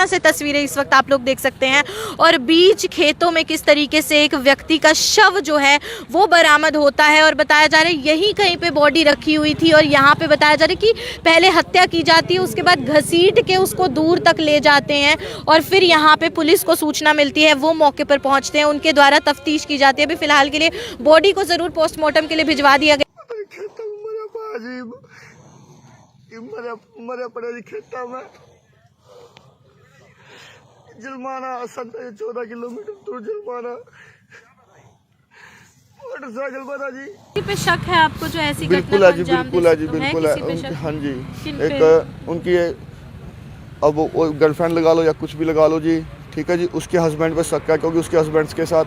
जलमाना से तस्वीरें इस वक्त आप लोग देख सकते हैं और बीच खेतों में किस तरीके से एक व्यक्ति का शव जो है वो बरामद होता है और बताया जा रहा है यहीं कहीं पे बॉडी रखी हुई थी और यहाँ पे बताया जा रहा है कि पहले हत्या की जाती है, उसके बाद घसीट के उसको दूर तक ले जाते हैं और फिर यहाँ पे पुलिस को सूचना मिलती है, वो मौके पर पहुँचते हैं, उनके द्वारा तफ्तीश की जाती है। अभी फिलहाल के लिए बॉडी को ज़रूर पोस्टमार्टम के लिए भिजवा दिया गया। मरे पड़े खेता में जलमाना 14 किलोमीटर दूर जलमाना मोटरसाइकिल बना जी पे शक है आपको जो ऐसी बिल्कुल है जी, बिल्कुल है जी, बिल्कुल है। हाँ जी, एक उनकी अब वो गर्लफ्रेंड लगा लो या कुछ भी लगा लो जी, ठीक है जी, उसके हस्बैंड पे शक है क्योंकि उसके हस्बैंड के साथ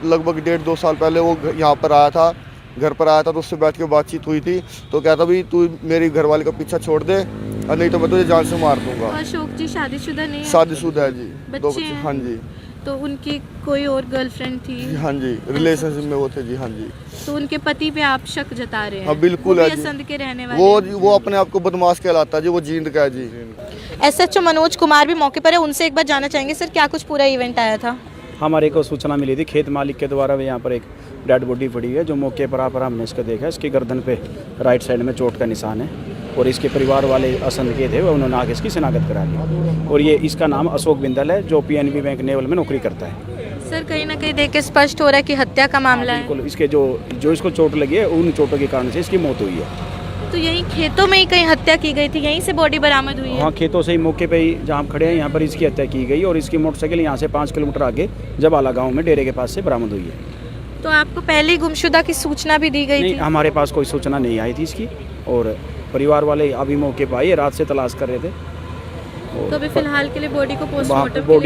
लगभग 1.5-2 साल पहले वो यहाँ पर आया था, घर पर आया था, तो उससे बैठ के बातचीत हुई थी, तो कहता भी तू मेरी घरवाली का पीछा छोड़ दे और नहीं तो मैं तुझे जान से मार दूंगा। अशोक जी शादीशुदा नहीं है? शादीशुदा है जी, 2 बच्चे बच्चे। हाँ जी। तो उनकी कोई और गर्लफ्रेंड थी? हाँ जी, रिलेशनशिप में वो थे जी। हाँ जी। तो उनके पति पे आप शक जता रहे हैं? हाँ बिल्कुल है जी। असंध के रहने वाले वो अपने आप को बदमाश कहलाता है जी, वो जींद का है जी। SHO मनोज कुमार भी मौके पर है, उनसे एक बार जानना चाहेंगे सर क्या कुछ पूरा इवेंट आया था? हमारे को सूचना मिली थी खेत मालिक के द्वारा यहाँ पर एक डेड बॉडी पड़ी है, जो मौके पर आकर हमने इसको देखा। इसकी गर्दन पे राइट साइड में चोट का निशान है और इसके परिवार वाले असंध के थे, उन्होंने आगे इसकी शिनाख्त करा ली और ये इसका नाम अशोक बिंदल है जो PNB बैंक नेवल में नौकरी करता है। सर कहीं ना कहीं देख के स्पष्ट हो रहा है कि हत्या का मामला है। बिल्कुल, इसके जो इसको चोट लगी है उन चोटों के कारण से इसकी मौत हुई है। तो यहीं खेतों में ही कहीं हत्या की गई थी, यहीं से बॉडी बरामद हुई है? हाँ, खेतों से ही मौके पे ही जहाँ हम खड़े हैं यहाँ पर इसकी हत्या की गई और इसकी मोटरसाइकिल यहाँ से 5 किलोमीटर आगे जबाला गाँव में डेरे के पास से बरामद हुई है। तो आपको पहले ही गुमशुदा की सूचना भी दी गई थी? हमारे पास कोई सूचना नहीं आई थी इसकी और परिवार वाले अभी मौके पर आए, रात से तलाश कर रहे थे। तो अभी फिलहाल के लिए बॉडी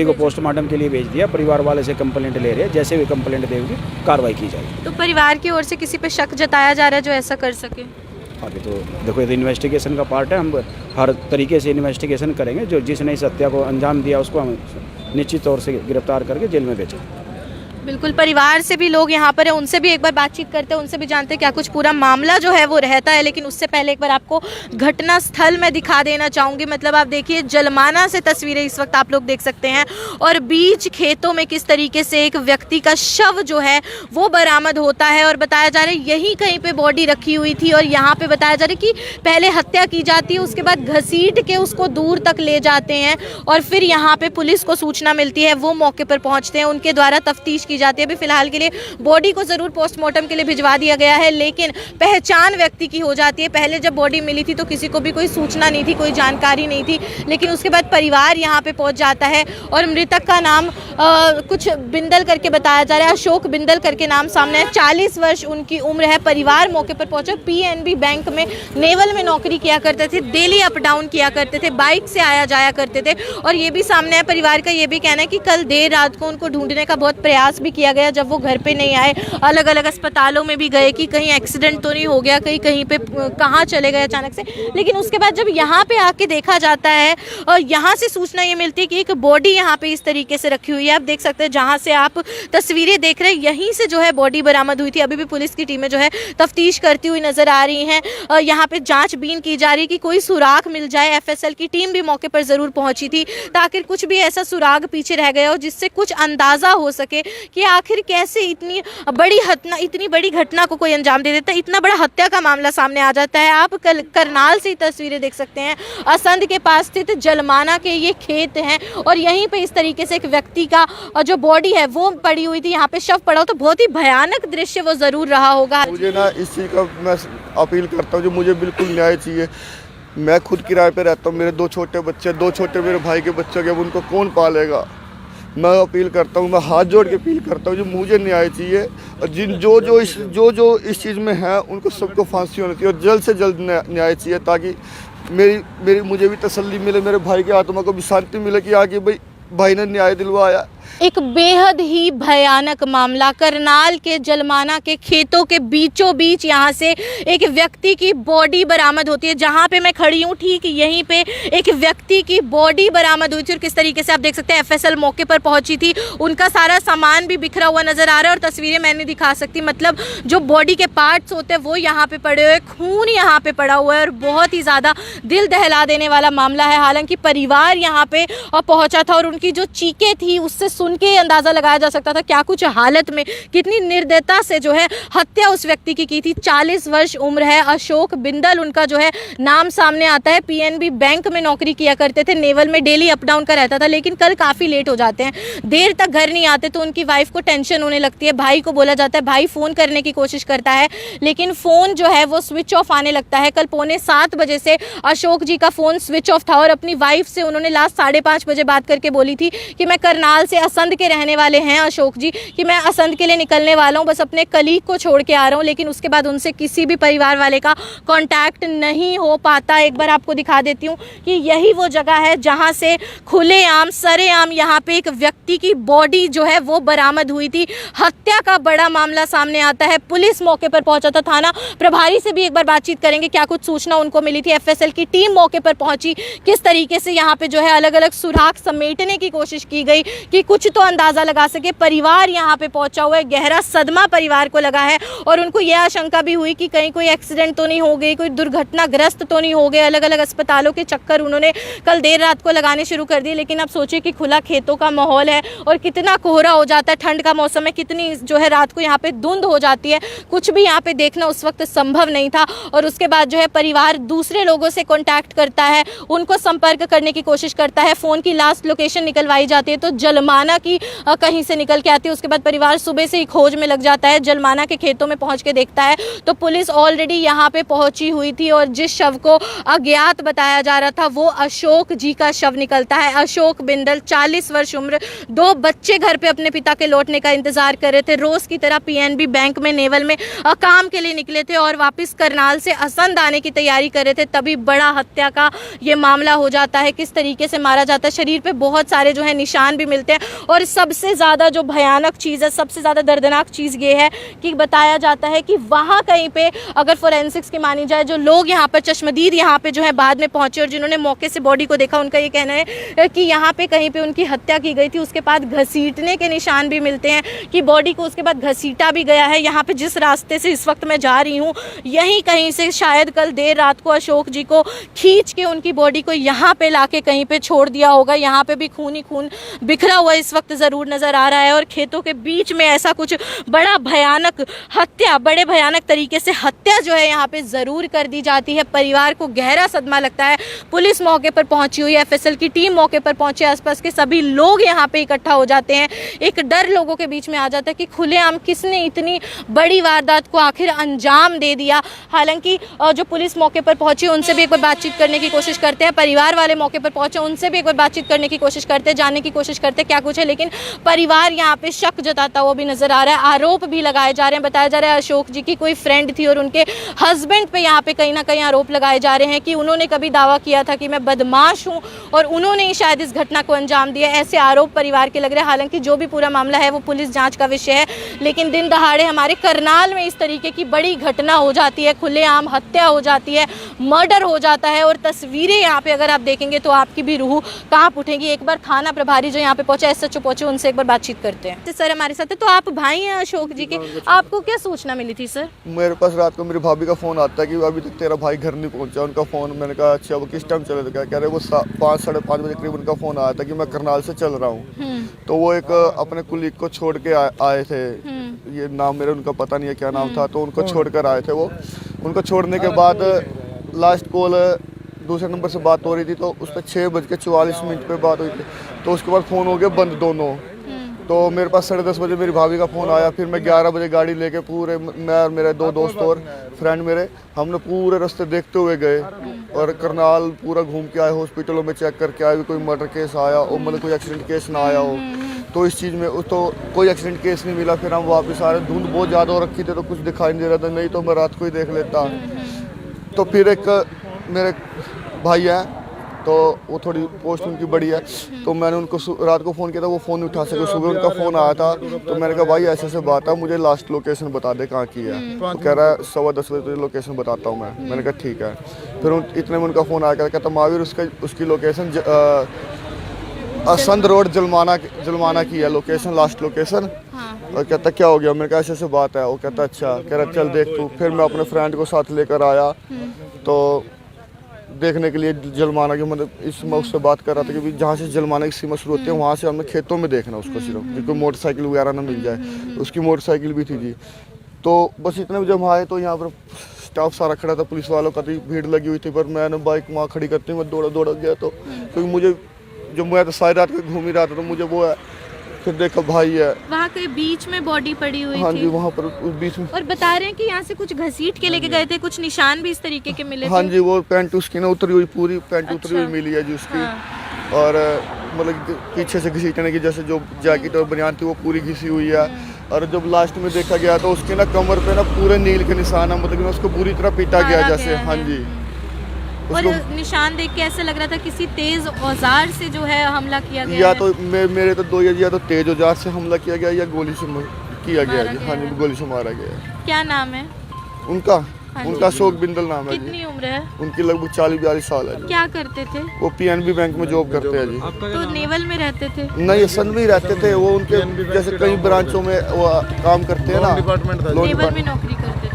को पोस्टमार्टम के लिए भेज दिया। परिवार वाले से कंप्लेंट ले रहे हैं, जैसे भी कंप्लेंट देंगे कार्रवाई की जाएगी। तो परिवार की ओर से किसी पे शक जताया जा रहा है जो ऐसा कर सके? अभी तो देखो ये इन्वेस्टिगेशन का पार्ट है, हम हर तरीके से इन्वेस्टिगेशन करेंगे। जो जिसने इस हत्या को अंजाम दिया उसको हम निश्चित तौर से गिरफ्तार करके जेल में भेजेंगे। बिल्कुल, परिवार से भी लोग यहाँ पर है, उनसे भी एक बार बातचीत करते हैं, उनसे भी जानते हैं क्या कुछ पूरा मामला जो है वो रहता है। लेकिन उससे पहले एक बार आपको घटना स्थल में दिखा देना चाहूँगी। मतलब आप देखिए जलमाना से तस्वीरें इस वक्त आप लोग देख सकते हैं और बीच खेतों में किस तरीके से एक व्यक्ति का शव जो है वो बरामद होता है और बताया जा रहा है यहीं कहीं पर बॉडी रखी हुई थी और यहाँ पर बताया जा रहा है कि पहले हत्या की जाती है, उसके बाद घसीट के उसको दूर तक ले जाते हैं और फिर यहाँ पर पुलिस को सूचना मिलती है, वो मौके पर पहुँचते हैं, उनके द्वारा तफ्तीश जाती है। अभी फिलहाल के लिए बॉडी को जरूर पोस्टमार्टम के लिए भिजवा दिया गया है, लेकिन पहचान व्यक्ति की हो जाती है। पहले जब बॉडी मिली थी तो किसी को भी कोई सूचना नहीं थी, कोई जानकारी नहीं थी, लेकिन उसके बाद परिवार यहां पे पहुंच जाता है और मृतक का नाम कुछ बिंदल करके बताया जा रहा है, अशोक बिंदल करके नाम सामने है। 40 वर्ष उनकी उम्र है। परिवार मौके पर पहुंचा, PNB बैंक में नेवल में नौकरी किया करते थे, डेली अप डाउन किया करते थे, बाइक से आया जाया करते थे और ये भी सामने है परिवार का ये भी कहना है कि कल देर रात को उनको ढूंढने का बहुत प्रयास भी किया गया जब वो घर पे नहीं आए। अलग अलग अस्पतालों में भी गए कि कहीं एक्सीडेंट तो नहीं हो गया, कहीं पे कहाँ चले गए अचानक से। लेकिन उसके बाद जब यहाँ पे आके देखा जाता है और यहाँ से सूचना ये मिलती है कि एक बॉडी यहाँ पे इस तरीके से रखी हुई है। आप देख सकते हैं जहाँ से आप तस्वीरें देख रहे हैं यहीं से जो है बॉडी बरामद हुई थी। अभी भी पुलिस की टीमें जो है तफ्तीश करती हुई नजर आ रही हैं। यहाँ पे जाँचबीन की जा रही है कि कोई सुराग मिल जाए। FSL की टीम भी मौके पर जरूर पहुंची थी ताकि कुछ भी ऐसा सुराग पीछे रह गया हो जिससे कुछ अंदाजा हो सके कि आखिर कैसे इतनी बड़ी घटना को कोई अंजाम दे देता है, इतना बड़ा हत्या का मामला सामने आ जाता है। आप करनाल से तस्वीरें देख सकते हैं, असंध के पास स्थित जलमाना के ये खेत हैं और यहीं पे इस तरीके से एक व्यक्ति का जो बॉडी है वो पड़ी हुई थी, यहाँ पे शव पड़ा हो, तो बहुत ही भयानक दृश्य वो जरूर रहा होगा। मुझे ना इस चीज़ का मैं अपील करता हूँ, जो मुझे बिल्कुल न्याय चाहिए। मैं खुद किराए पे रहता हूँ, मेरे 2 छोटे बच्चे, 2 छोटे मेरे भाई के बच्चे के, उनको कौन पालेगा। मैं अपील करता हूँ, मैं हाथ जोड़ के अपील करता हूँ, जो मुझे न्याय चाहिए और जो इस चीज़ में है उनको सबको फांसी होनी चाहिए और जल्द से जल्द न्याय चाहिए, ताकि मुझे भी तसल्ली मिले, मेरे भाई की आत्मा को भी शांति मिले कि आगे भाई ने न्याय दिलवाया। एक बेहद ही भयानक मामला करनाल के जलमाना के खेतों के बीचों बीच यहाँ से एक व्यक्ति की बॉडी बरामद होती है। जहाँ पे मैं खड़ी हूँ ठीक यहीं पे एक व्यक्ति की बॉडी बरामद हुई थी और किस तरीके से आप देख सकते हैं एफएसएल मौके पर पहुंची थी। उनका सारा सामान भी बिखरा हुआ नजर आ रहा है और तस्वीरें मैं नहीं दिखा सकती, मतलब जो बॉडी के पार्ट्स होते हैं वो यहाँ पे पड़े हुए, खून यहाँ पे पड़ा हुआ है और बहुत ही ज़्यादा दिल दहला देने वाला मामला है। हालांकि परिवार यहाँ पे पहुँचा था और उनकी जो चीखें थी उससे सुन के अंदाज़ा लगाया जा सकता था क्या कुछ हालत में, कितनी निर्दयता से जो है हत्या उस व्यक्ति की थी। 40 वर्ष उम्र है, अशोक बिंदल उनका जो है नाम सामने आता है। पीएनबी बैंक में नौकरी किया करते थे, नेवल में डेली अप डाउन का रहता था, लेकिन कल काफ़ी लेट हो जाते हैं, देर तक घर नहीं आते तो उनकी वाइफ को टेंशन होने लगती है। भाई को बोला जाता है, भाई फ़ोन करने की कोशिश करता है लेकिन फ़ोन जो है वो स्विच ऑफ आने लगता है। कल 6:45 बजे से अशोक जी का फ़ोन स्विच ऑफ था और अपनी वाइफ से उन्होंने लास्ट 5:30 बजे बात करके बोली थी कि मैं करनाल से असंध के रहने वाले हैं अशोक जी, कि मैं असंध के लिए निकलने वाला हूं, बस अपने कलीग को छोड़ के आ रहा हूं। लेकिन उसके बाद उनसे किसी भी परिवार वाले का कांटेक्ट नहीं हो पाता। एक बार आपको दिखा देती हूं कि यही वो जगह है जहां से खुलेआम सरेआम यहां पे एक व्यक्ति की बॉडी जो है वो बरामद हुई थी। हत्या का बड़ा मामला सामने आता है। पुलिस मौके पर पहुंचा था, थाना प्रभारी से भी एक बार बातचीत करेंगे क्या कुछ सूचना उनको मिली थी। एफएसएल की टीम मौके पर पहुंची, किस तरीके से यहाँ पे जो है अलग अलग सुराग समेटने की कोशिश की गई कि कुछ तो अंदाजा लगा सके। परिवार यहाँ पे पहुंचा हुआ है, गहरा सदमा परिवार को लगा है और उनको यह आशंका भी हुई कि कहीं कोई एक्सीडेंट तो नहीं हो गई, कोई दुर्घटनाग्रस्त तो नहीं हो गए। अलग अलग अस्पतालों के चक्कर उन्होंने कल देर रात को लगाने शुरू कर दिए। लेकिन अब सोचिए कि खुला खेतों का माहौल है और कितना कोहरा हो जाता है, ठंड का मौसम है, कितनी जो है रात को यहाँ पे धुंध हो जाती है, कुछ भी यहाँ पे देखना उस वक्त संभव नहीं था। और उसके बाद जो है परिवार दूसरे लोगों से कॉन्टैक्ट करता है, उनको संपर्क करने की कोशिश करता है। फ़ोन की लास्ट लोकेशन निकलवाई जाती है तो जलमाना की कहीं से निकल के आती है। उसके बाद परिवार सुबह से ही खोज में लग जाता है, जलमाना के खेतों में पहुंच के देखता है तो पुलिस ऑलरेडी यहाँ पे पहुंची हुई थी और जिस शव को अज्ञात बताया जा रहा था वो अशोक जी का शव निकलता है। अशोक बिंदल 40 वर्ष उम्र, 2 बच्चे घर पे अपने पिता के लौटने का इंतजार कर रहे थे। रोज की तरह पीएनबी बैंक में नेवल में काम के लिए निकले थे और वापस करनाल से असंध आने की तैयारी कर रहे थे, तभी बड़ा हत्या का ये मामला हो जाता है। किस तरीके से मारा जाता है, शरीर पे बहुत सारे जो है निशान भी मिलते हैं और सबसे ज़्यादा जो भयानक चीज़ है, सबसे ज़्यादा दर्दनाक चीज़ ये है कि बताया जाता है कि वहाँ कहीं पे अगर फोरेंसिक्स की मानी जाए, जो लोग यहाँ पर चश्मदीद यहाँ पे जो है बाद में पहुँचे और जिन्होंने मौके से बॉडी को देखा, उनका ये कहना है कि यहाँ पे कहीं पे उनकी हत्या की गई थी। उसके बाद घसीटने के निशान भी मिलते हैं कि बॉडी को उसके बाद घसीटा भी गया है। यहाँ पे जिस रास्ते से इस वक्त मैं जा रही हूँ यहीं कहीं से शायद कल देर रात को अशोक जी को खींच के उनकी बॉडी को यहाँ पे लाके कहीं पे छोड़ दिया होगा। यहाँ पे भी खून ही खून बिखरा हुआ इस वक्त ज़रूर नज़र आ रहा है और खेतों के बीच में ऐसा कुछ बड़ा भयानक हत्या, बड़े भयानक तरीके से हत्या जो है यहाँ पे ज़रूर कर दी जाती है। परिवार को गहरा सदमा लगता है। पुलिस मौके पर पहुंची हुई है, एफएसएल की टीम मौके पर पहुंचे, आसपास के सभी लोग यहाँ पे इकट्ठा हो जाते हैं। एक डर लोगों के बीच में आ जाता है कि खुलेआम किसने इतनी बड़ी वारदात को आखिर अंजाम दे दिया। हालांकि जो पुलिस मौके पर पहुंची उनसे भी एक बार बातचीत करने की कोशिश करते हैं, परिवार वाले मौके पर पहुंचे उनसे भी एक बार बातचीत करने की कोशिश करते हैं, जानने की कोशिश करते हैं क्या कुछ है। लेकिन परिवार यहाँ पे शक जताता हुआ भी नजर आ रहा है, आरोप भी लगाए जा रहे हैं। बताया जा रहा है अशोक जी की कोई फ्रेंड थी और उनके हस्बैंड पे यहाँ पे कहीं ना कहीं आरोप लगाए जा रहे हैं कि उन्होंने कभी दावा किया था कि मैं बदमाश हूँ और उन्होंने ही शायद इस घटना को अंजाम दिया। ऐसे आरोप परिवार के लग रहे हैं। हालांकि जो भी पूरा मामला है वो पुलिस जांच का विषय है, लेकिन दिन दहाड़े हमारे करनाल में इस तरीके की बड़ी घटना हो जाती है, खुलेआम हत्या हो जाती है, मर्डर हो जाता है और तस्वीरें यहाँ पे अगर आप देखेंगे तो आपकी भी रूह कांप उठेगी। एक बार थाना प्रभारी जो यहाँ पे पहुंचे, एसएचओ पहुंचे, उनसे एक बार बातचीत करते हैं। सर हमारे साथ है, तो आप भाई हैं अशोक जी के, आपको क्या सूचना मिली थी सर? मेरे पास रात को मेरी भाभी का फ़ोन आता है कि अभी तक तेरा भाई घर नहीं पहुंचा। उनका फ़ोन, मैंने कहा अच्छा वो किस टाइम चले थे, क्या कह रहे वो 5 साढ़े 5 बजे करीब उनका फ़ोन आया था कि मैं करनाल से चल रहा हूँ। तो वो एक अपने कुलीग को छोड़ के आए थे, ये नाम मेरे उनका पता नहीं है क्या नाम था, तो उनको छोड़ कर आए थे वो। उनको छोड़ने के बाद लास्ट कॉल दूसरे नंबर से बात हो रही थी तो उस पर 6:44 पे बात हुई थी। तो उसके बाद फ़ोन हो गया बंद दोनों। तो मेरे पास 10:30 बजे मेरी भाभी का फ़ोन आया। फिर मैं 11 बजे गाड़ी लेके पूरे, मैं और मेरे 2 दोस्त और फ्रेंड मेरे, हमने पूरे रास्ते देखते हुए गए और करनाल पूरा घूम के आए, हॉस्पिटलों में चेक करके आए, कोई मर्डर केस आया और मतलब कोई एक्सीडेंट केस ना आया हो। तो इस चीज़ में तो कोई एक्सीडेंट केस नहीं मिला। फिर हम वापस आ रहे, धुंध बहुत ज़्यादा हो रखी थी तो कुछ दिखाई नहीं दे रहा था, नहीं तो मैं रात को ही देख लेता। तो फिर एक मेरे भाई हैं तो वो थोड़ी पोस्ट उनकी बड़ी है, तो मैंने उनको रात को फ़ोन किया था, वो फ़ोन नहीं उठा सके। सुबह उनका फ़ोन आया था, तो मैंने कहा भाई ऐसे ऐसे बात है, मुझे लास्ट लोकेशन बता दे कहाँ की है। तो कह रहा है 10:15 बजे तुझे लोकेशन बताता हूँ मैं। मैंने कहा ठीक है। फिर इतने में उनका फ़ोन आया, कहता महावीर उसकी लोकेशन असंध रोड जलमाना की है लोकेशन, लास्ट लोकेशन। और कहता क्या हो गया? मैंने कहा ऐसे ऐसे बात है। वो कहता अच्छा। कह रहा चल देख तू। फिर मैं अपने फ्रेंड को साथ लेकर आया, तो देखने के लिए जलमाना की, मतलब मैं उससे बात कर रहा था कि जहाँ से जलमाना की सीमा शुरू होती है वहाँ से हमें खेतों में देखना उसको, सिर्फ क्योंकि मोटरसाइकिल वगैरह ना मिल जाए। उसकी मोटरसाइकिल भी थी जी। तो बस इतने जब हम आए तो यहाँ पर स्टाफ सारा खड़ा था, पुलिस वालों का भीड़ लगी हुई थी, पर मैंने बाइक वहाँ खड़ी करती मैं दौड़ा गया। तो क्योंकि मुझे जो मैं तो सारी रात घूम ही रहा था, तो मुझे वो है, फिर देखा भाई है वहाँ के बीच में बॉडी पड़ी हुई हाँ थी। जी, वहाँ पर उस बीच में। और बता रहे हैं कि यहाँ से कुछ घसीट के लेके गए थे, कुछ निशान भी इस तरीके के मिले हाँ थे। जी, वो पैंट उसकी ना उतरी हुई, पूरी पैंट उतरी हुई मिली है जी उसकी। और मतलब पीछे से घसीटने की, जैसे जो जैकेट और बनियान थी वो पूरी घिसी हुई है। और जब लास्ट में देखा गया तो उसके ना कमर पे ना पूरे नील के निशान है, मतलब उसको पूरी तरह पीटा गया जैसे। हाँ जी। और निशान देख के ऐसा लग रहा था किसी तेज औजार से जो है हमला किया गया या है। तो मेरे तो दो या तो तेज औजार से हमला किया गया या गोली से किया गया है। हाँ जी, गोली से मारा गया है। क्या नाम है उनका शोक बिंदल नाम है। कितनी उम्र है उनकी? लगभग 40-42 साल है। क्या करते थे? वो PNB बैंक में जॉब करते हैं जी। तो नेवल में रहते थे? नहीं, असंध में ही रहते थे वो। उनके जैसे कई ब्रांचों में वो काम करते हैं ना, नेवल में नौकरी करते थे।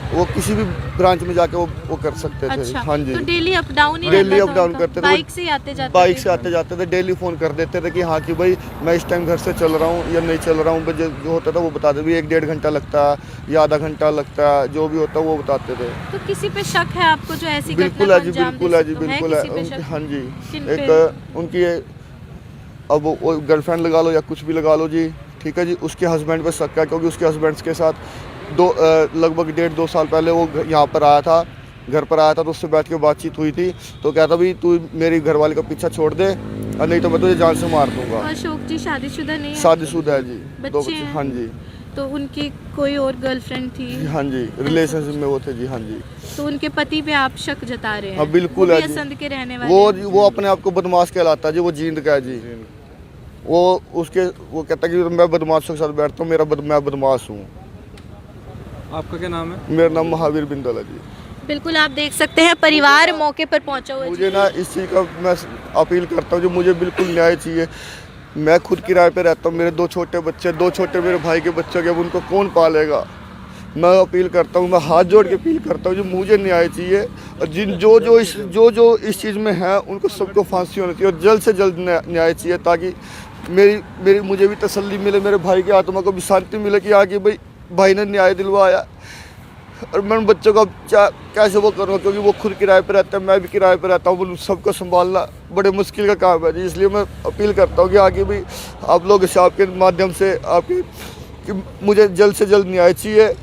वो किसी भी ब्रांच में जाके वो कर सकते थे। अच्छा, हाँ जी। तो डेली अप डाउन ही डेली रहता अप था डाउन उनका? करते थे। बाइक से आते जाते बाइक थे? से आते जाते थे। डेली फ़ोन कर देते थे कि हाँ कि भाई मैं इस टाइम घर से चल रहा हूँ या नहीं चल रहा हूँ। जो होता था वो बताते थे, 1-1.5 घंटा लगता है या आधा घंटा लगता है, जो भी होता है वो बताते थे। तो किसी पे शक है आपको जो ऐसी बिल्कुल है जी, बिल्कुल है जी, बिल्कुल है। हाँ जी, एक उनकी अब वो गर्लफ्रेंड लगा लो या कुछ भी लगा लो जी, ठीक है जी। उसके हस्बैंड पे शक है, क्योंकि उसके हस्बैंड के साथ लगभग 1.5-2 साल पहले वो यहाँ पर आया था, घर पर आया था, तो उससे बैठ के बातचीत हुई थी। तो कहता भी तू मेरी घरवाली का पीछा छोड़ दे और नहीं तो मैं तुझे जान से मार दूंगा। अशोक जी शादीशुदा नहीं है? शादीशुदा है जी, 2 बच्चे बच्चे। हैं? हाँ जी। तो उनकी कोई और गर्लफ्रेंड थी? हाँ जी, रिलेशनशिप में वो थे जी। हाँ जी। तो उनके पति पे आप शक जता रहे हैं? हाँ बिल्कुल है जी। असंध के रहने वाले वो अपने आप को बदमाश कहलाता है जी, वो जींद का है जी। वो कहता है कि मैं बदमाशों के साथ बैठता हूँ, मैं बदमाश हूँ। आपका क्या नाम है? मेरा नाम महावीर बिंदल है जी। बिल्कुल आप देख सकते हैं परिवार मौके पर पहुंचा हुआ है। मुझे ना इस चीज़ का मैं अपील करता हूँ, जो मुझे बिल्कुल न्याय चाहिए। मैं खुद किराए पे रहता हूँ, मेरे 2 छोटे बच्चे, 2 छोटे मेरे भाई के बच्चे के, अब उनको कौन पालेगा। मैं अपील करता हूँ, मैं हाथ जोड़ के अपील करता हूँ, जो मुझे न्याय चाहिए। और जो इस चीज़ में है उनको सबको फांसी होनी चाहिए और जल्द से जल्द न्याय चाहिए, ताकि मुझे भी तसल्ली मिले, मेरे भाई की आत्मा को भी शांति मिले कि आगे भाई ने न्याय दिलवाया। और मैं उन बच्चों को कैसे वो करूँगा, क्योंकि वो खुद किराए पे रहते हैं, मैं भी किराए पे रहता हूँ। सबको संभालना बड़े मुश्किल का काम है जी। इसलिए मैं अपील करता हूँ कि आगे भी आप लोग आपके माध्यम से कि मुझे जल्द से जल्द न्याय चाहिए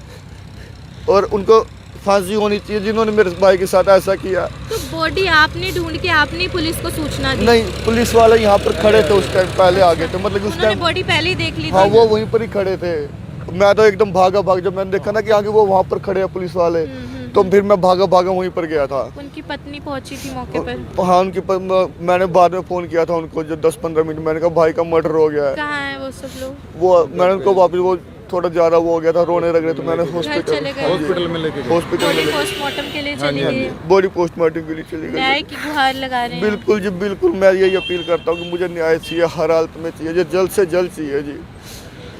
और उनको फांसी होनी चाहिए जिन्होंने मेरे भाई के साथ ऐसा किया। तो बॉडी आपने ढूंढ के आपने पुलिस को सूचना दी? नहीं, पुलिस वाले यहाँ पर खड़े थे उस टाइम, पहले आ गए थे, मतलब उस टाइम बॉडी पहले ही देख ली? हाँ, वो वहीं पर ही खड़े थे। मैं तो एकदम भागा जब मैंने देखा ना कि आगे वो वहाँ पर खड़े हैं पुलिस वाले, तो फिर मैं भागा वहीं पर गया था। उनकी पत्नी पहुंची थी मौके पर? हाँ, मैंने बाद में फ़ोन किया था उनको, जो 10-15 मिनट, मैंने कहा भाई का मर्डर हो गया है। कहाँ है वो सब लोग? वो मैंने उनको वापस, वो थोड़ा ज़्यादा वो हो गया था, रोने लग रहे, तो मैंने हॉस्पिटल में लेके पोस्टमार्टम के लिए चली गई? बॉडी पोस्टमार्टम के लिए चली गई। न्याय की गुहार लगा रहे हैं? बिल्कुल जी, बिल्कुल। मैं यही अपील करता हूँ कि मुझे न्याय चाहिए, हर हालत में चाहिए, जल्द से जल्द चाहिए जी।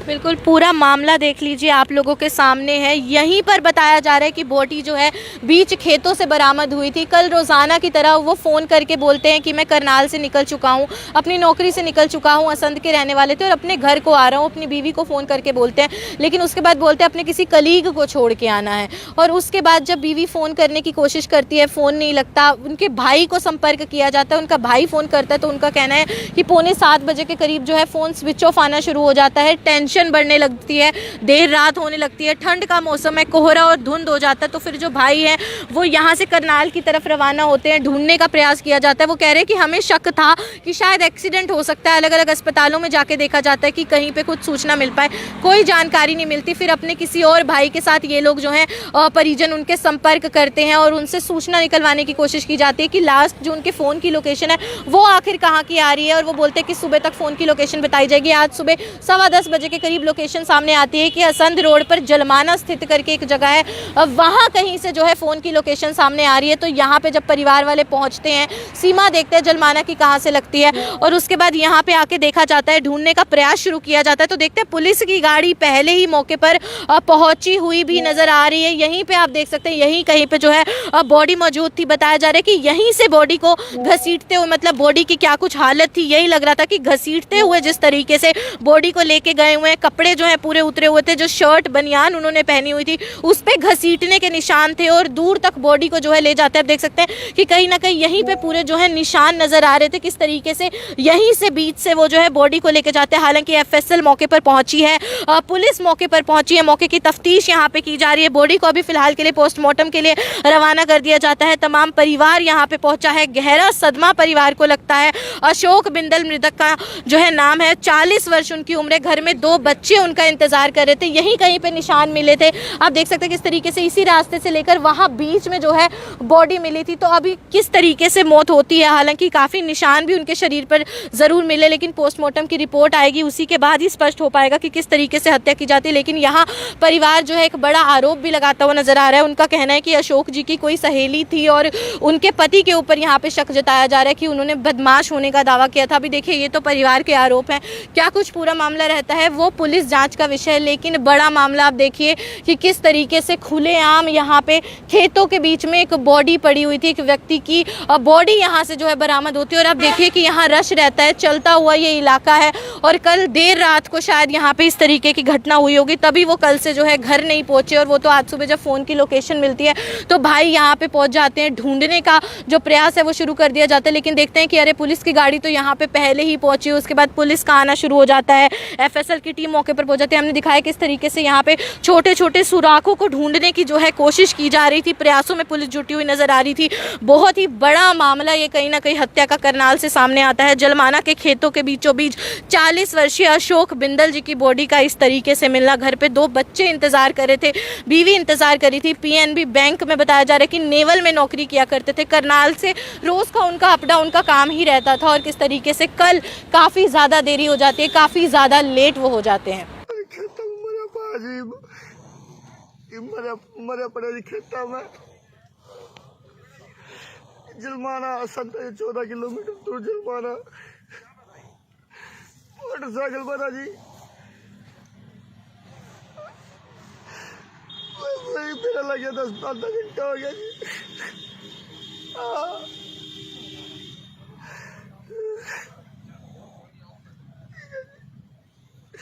बिल्कुल पूरा मामला देख लीजिए, आप लोगों के सामने है। यहीं पर बताया जा रहा है कि बॉडी जो है बीच खेतों से बरामद हुई थी। कल रोज़ाना की तरह वो फ़ोन करके बोलते हैं कि मैं करनाल से निकल चुका हूँ, अपनी नौकरी से निकल चुका हूँ, असंध के रहने वाले थे, और अपने घर को आ रहा हूँ। अपनी बीवी को फ़ोन करके बोलते हैं, लेकिन उसके बाद बोलते हैं अपने किसी कलीग को छोड़ के आना है। और उसके बाद जब बीवी फ़ोन करने की कोशिश करती है, फ़ोन नहीं लगता। उनके भाई को संपर्क किया जाता है, उनका भाई फ़ोन करता है, तो उनका कहना है कि 6:45 बजे के करीब जो है फ़ोन स्विच ऑफ आना शुरू हो जाता है। टेंशन टेंशन बढ़ने लगती है, देर रात होने लगती है, ठंड का मौसम है, कोहरा और धुंध हो जाता है, तो फिर जो भाई हैं वो यहाँ से करनाल की तरफ रवाना होते हैं। ढूंढने का प्रयास किया जाता है। वो कह रहे हैं कि हमें शक था कि शायद एक्सीडेंट हो सकता है। अलग अलग अस्पतालों में जाके देखा जाता है कि कहीं पे कुछ सूचना मिल पाए, कोई जानकारी नहीं मिलती। फिर अपने किसी और भाई के साथ ये लोग जो हैं परिजन उनके संपर्क करते हैं और उनसे सूचना निकलवाने की कोशिश की जाती है कि लास्ट जो उनके फ़ोन की लोकेशन है वो आखिर कहाँ की आ रही है। और वो बोलते हैं कि सुबह तक फ़ोन की लोकेशन बताई जाएगी। आज सुबह 10:15 बजे के करीब लोकेशन सामने आती है कि असंध रोड पर जलमाना स्थित करके एक जगह है, वहाँ कहीं से जो है फ़ोन की लोकेशन सामने आ रही है। तो यहाँ पे जब परिवार वाले पहुँचते हैं, सीमा देखते हैं जलमाना की कहाँ से लगती है, और उसके बाद यहाँ पे आके देखा जाता है, ढूंढने का प्रयास शुरू किया जाता है। तो देखते हैं पुलिस की गाड़ी पहले ही मौके पर पहुंची हुई भी नज़र आ रही है। यहीं पे आप देख सकते हैं, यहीं कहीं पे जो है बॉडी मौजूद थी। बताया जा रहा है कि यहीं से बॉडी को घसीटते हुए, मतलब बॉडी की क्या कुछ हालत थी, यही लग रहा था कि घसीटते हुए जिस तरीके से बॉडी को लेके गए हुए हैं, कपड़े जो है पूरे उतरे हुए थे, जो शर्ट बनियान उन्होंने पहनी हुई थी उस पर घसीटने के निशान थे और दूर तक बॉडी को जो है ले जाते हैं। आप देख सकते हैं कि कहीं ना कहीं यहीं पे पूरे जो है निशान नजर आ रहे थे, किस तरीके से यहीं से बीच से वो जो है बॉडी को लेके जाते हैं। हालांकि एफएसएल मौके पर पहुंची है, पुलिस मौके पर पहुंची है, मौके की तफ्तीश यहाँ पे की जा रही है। बॉडी को अभी फिलहाल के लिए पोस्टमार्टम के लिए रवाना कर दिया जाता है। तमाम परिवार यहाँ पे पहुंचा है। गहरा सदमा परिवार को लगता है। अशोक बिंदल मृतक का जो है नाम है, 40 वर्ष उनकी उम्र है। घर में 2 बच्चे उनका इंतजार कर रहे थे, यहीं कहीं पे निशान मिले थे। आप देख सकते हैं किस तरीके से इसी रास्ते से लेकर वहाँ बीच में जो है बॉडी मिली थी। तो अभी किस तरीके से मौत होती है, हालांकि काफ़ी निशान भी उनके शरीर पर ज़रूर मिले, लेकिन पोस्टमार्टम की रिपोर्ट आएगी, उसी के बाद ही स्पष्ट हो पाएगा कि किस तरीके से हत्या की जाती है। लेकिन यहाँ परिवार जो है एक बड़ा आरोप भी लगाता हुआ नजर आ रहा है। उनका कहना है कि अशोक जी की कोई सहेली थी और उनके पति के ऊपर यहाँ पे शक जताया जा रहा है कि उन्होंने बदमाश होने का दावा किया था। अभी देखिए, ये तो परिवार के आरोप हैं, क्या कुछ पूरा मामला रहता है वो पुलिस जांच का विषय है। लेकिन बड़ा मामला आप देखिए कि किस तरीके से खुलेआम यहाँ पे खेतों के बीच में एक बॉडी पड़ी हुई थी, एक व्यक्ति की बॉडी यहाँ से जो है बरामद होती है। और आप देखिए कि यहाँ रश रहता है, चलता हुआ ये इलाका है, और कल देर रात को शायद यहाँ पे इस तरीके की घटना हुई होगी, तभी वो कल से जो है घर नहीं पहुंचे। और वो तो आज सुबह जब फ़ोन की लोकेशन मिलती है तो भाई यहाँ पे पहुंच जाते हैं, ढूंढने का जो प्रयास है वो शुरू कर दिया जाता है। लेकिन देखते हैं कि अरे पुलिस की गाड़ी तो यहाँ पे पहले ही पहुंची, उसके बाद पुलिस का आना शुरू हो जाता है, एफएसएल की टीम मौके पर पहुंच जाती है। हमने दिखाया किस तरीके से यहाँ पे छोटे छोटे सुराखों को ढूंढने की जो है कोशिश की जा रही थी, प्रयासों में पुलिस जुटी हुई नजर आ रही थी। बहुत ही बड़ा मामला ये कहीं ना कहीं हत्या का करनाल से सामने आता है। जलमाना के खेतों के बीचों बीच 40 वर्षीय अशोक बिंदल जी की बॉडी का इस तरीके से मिलना, घर पे 2 बच्चे इंतजार कर रहे थे, बीवी इंतजार करी थी। पीएनबी बैंक में बताया जा रहा है कि नेवल में नौकरी किया करते थे। करनाल से रोज का उनका अप डाउन का काम ही रहता था, और किस तरीके से कल काफी ज्यादा देरी हो जाती है, काफी ज्यादा लेट वो हो जाते हैं। जलमाना 14 किलोमीटर दूर जलमाना, मोटरसाइकिल बना जी, मेरा लगे 10 आधा घंटा हो गया जी।